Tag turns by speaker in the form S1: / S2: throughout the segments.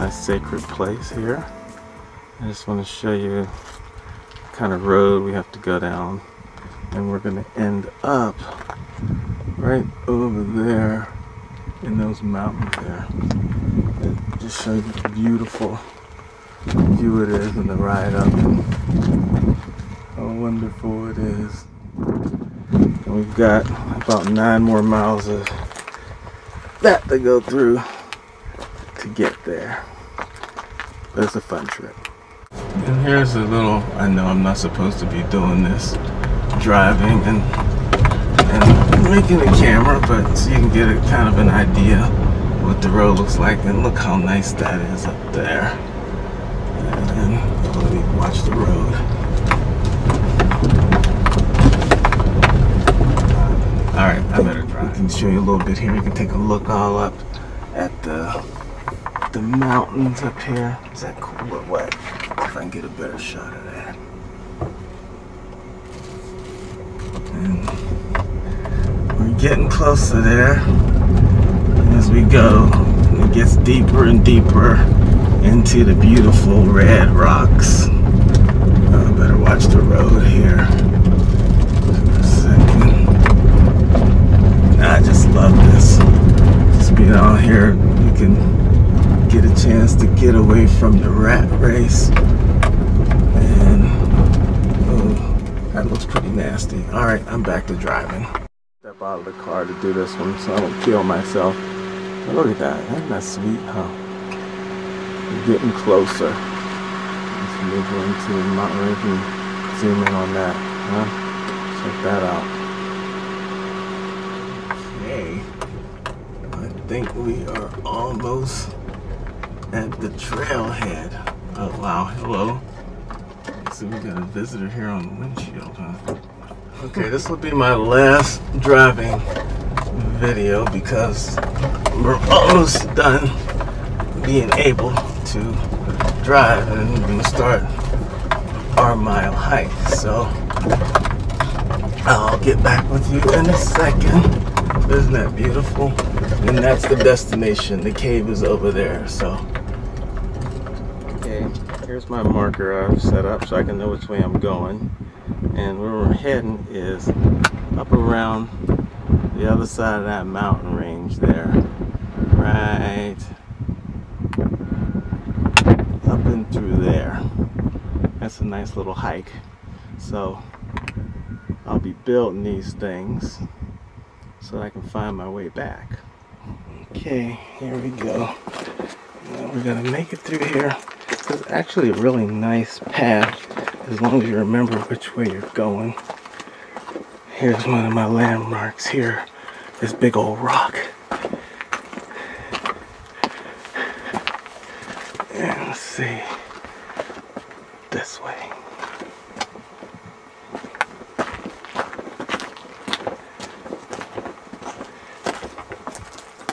S1: my sacred place here. I just want to show you the kind of road we have to go down, and we're going to end up right over there in those mountains there. And just show you the beautiful view it is and the ride up, and how wonderful it is. And we've got about 9 more miles of that to go through to get there. But it's a fun trip. And here's a little, I know I'm not supposed to be doing this, driving and making a camera, but so you can get a kind of an idea what the road looks like. And look how nice that is up there. And let me watch the road. Alright, I better drive. I can show you a little bit here. You can take a look all up at the mountains up here. Is that cool or what? If I can get a better shot of that. And we're getting closer there as we go. And it gets deeper and deeper into the beautiful red rocks. I better watch the road here for a second. I just love this. Just being out here, you can get a chance to get away from the rat race. And oh, that looks pretty nasty. Alright, I'm back to driving. Step out of the car to do this one so I don't kill myself. But look at that. Isn't that sweet, huh? We're getting closer. Let's move into the mountain range and zoom in on that. Huh? Check that out. Okay. I think we are almost at the trailhead. Oh wow, hello. So we got a visitor here on the windshield, huh? Okay, this will be my last driving video because we're almost done being able to drive, and we're going to start our mile hike. So I'll get back with you in a second. Isn't that beautiful? And that's the destination. The cave is over there. So okay, here's my marker I've set up so I can know which way I'm going. And where we're heading is up around the other side of that mountain range there. Right up and through there. That's a nice little hike. So I'll be building these things so I can find my way back. Okay, here we go. Now we're gonna make it through here. It's actually a really nice path as long as you remember which way you're going. Here's one of my landmarks here. This big old rock. And let's see. This way.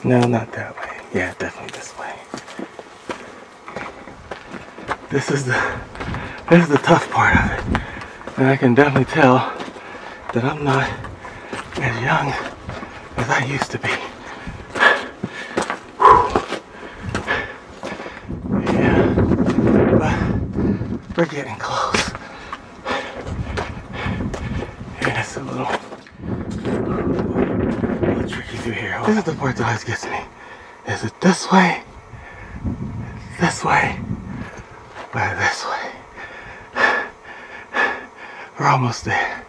S1: No, not that way. Yeah, definitely this way. This is the tough part of it. And I can definitely tell that I'm not as young as I used to be. Yeah, but we're getting close. Yeah, it's a little tricky through here. This is the part that always gets me. Is it this way, this way, or this way? We're almost there.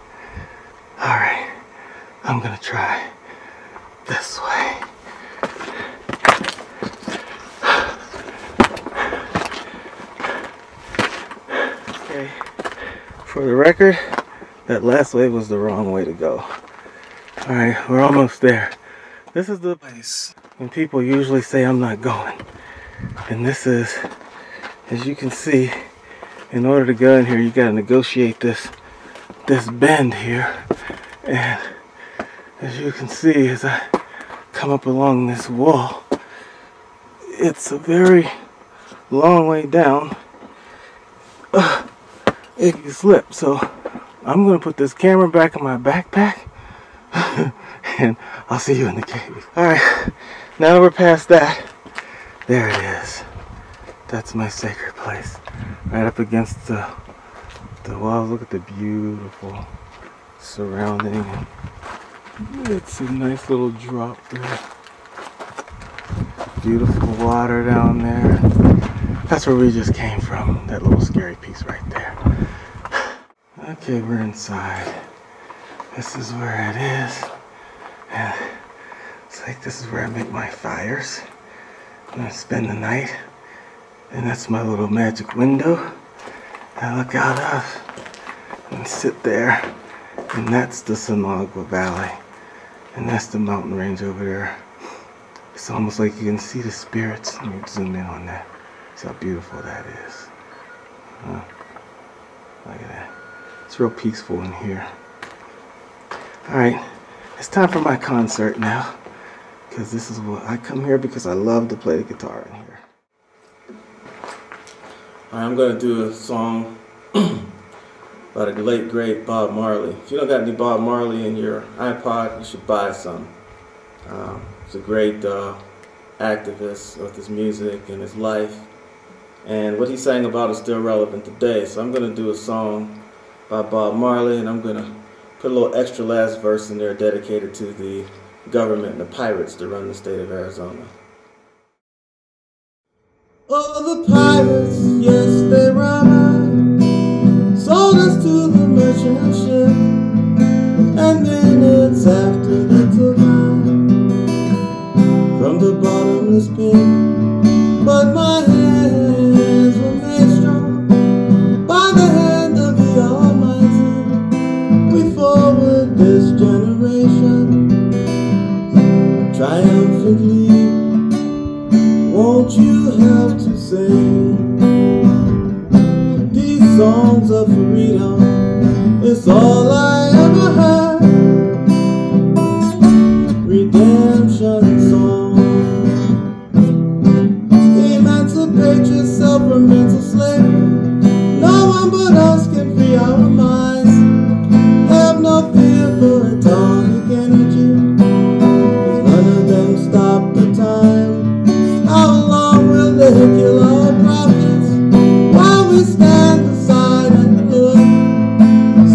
S1: Alright, I'm gonna try this way. Okay, for the record, that last way was the wrong way to go. Alright, we're almost there. This is the place when people usually say I'm not going. And this is, as you can see, in order to go in here, you gotta negotiate this bend here. And as you can see, as I come up along this wall, it's a very long way down. It can slip, so I'm gonna put this camera back in my backpack and I'll see you in the cave. Alright, now that we're past that, there it is. That's my sacred place. Right up against the wall. Look at the beautiful surrounding. It's a nice little drop there. Beautiful water down there. That's where we just came from. That little scary piece right there. Okay, we're inside. This is where it is. And it's like this is where I make my fires. I'm gonna spend the night. And that's my little magic window I look out of and sit there. And that's the Sedona Valley. And that's the mountain range over there. It's almost like you can see the spirits. Let me zoom in on that. See how beautiful that is. Look at that. It's real peaceful in here. Alright, it's time for my concert now. Because this is what I come here because I love to play the guitar in here. I'm going to do a song by the late great Bob Marley. If you don't got any Bob Marley in your iPod, you should buy some. He's a great activist with his music and his life. And what he sang about is still relevant today. So I'm going to do a song by Bob Marley, and I'm going to put a little extra last verse in there dedicated to the government and the pirates that run the state of Arizona. Oh, the pirates, yes, they robbed us, sold us to the merchant ship, and then it's after they took us from the bottomless pit. But my hands were made strong by the hand of the Almighty. We forward this generation triumphantly. Won't you help to sing these songs of freedom? It's all I ever had. Redemption song. Emancipate yourself from mental slavery. No one but us can free our minds. Have no fear for atomic energy, 'cause none of them stop the time. How long will they kill our prophets while we stand aside and look?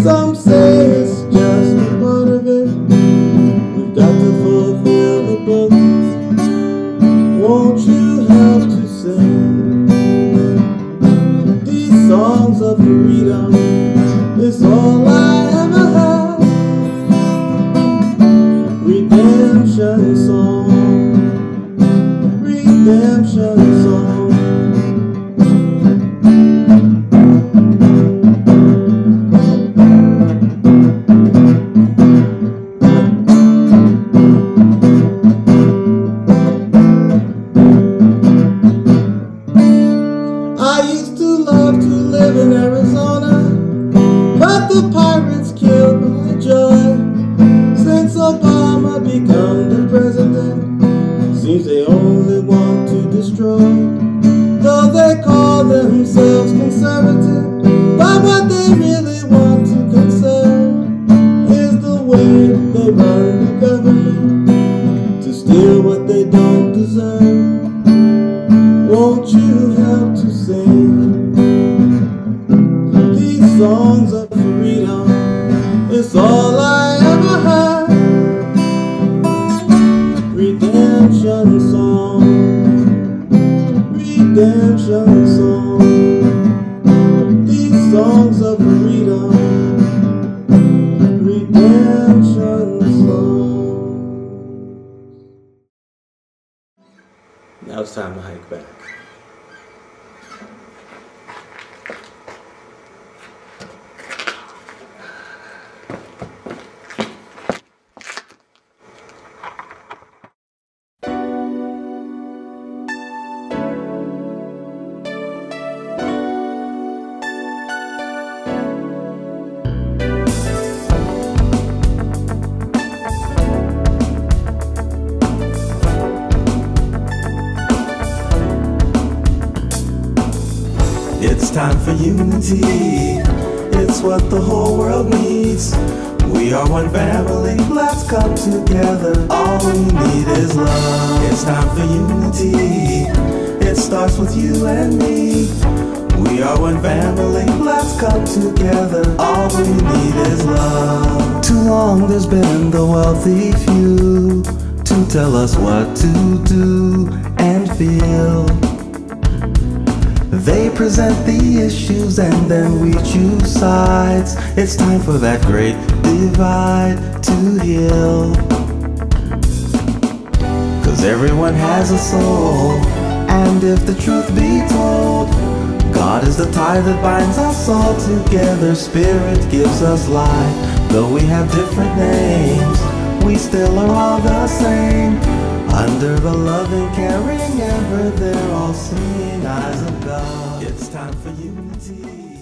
S1: Some say it's just a part of it. We've got to fulfill the book. Won't you help to sing these songs of freedom? It's all I ever had. Redemption song. Redemption song. I used to love to live in Arizona, but the pirates killed my joy. Since Obama become the president, seems they only want to destroy. Though they call themselves conservative, but what they really want to conserve is the way they run the government to steal what they don't deserve. Won't you help to sing these songs of freedom? It's all I ever had. Redemption song. Redemption song. These songs of freedom. Redemption song. Now it's time to hike back.
S2: It's time for unity. It's what the whole world needs. We are one family. Let's come together. All we need is love. It's time for unity. It's starts with you and me. We are one family, let's come together. All we need is love. Too long there's been the wealthy few to tell us what to do and feel. They present the issues and then we choose sides. It's time for that great divide to heal. 'Cause everyone has a soul, and if the truth be told, God is the tie that binds us all together. Spirit gives us life. Though we have different names, we still are all the same. Under the loving, caring, ever there, all seeing eyes of God. It's time for unity.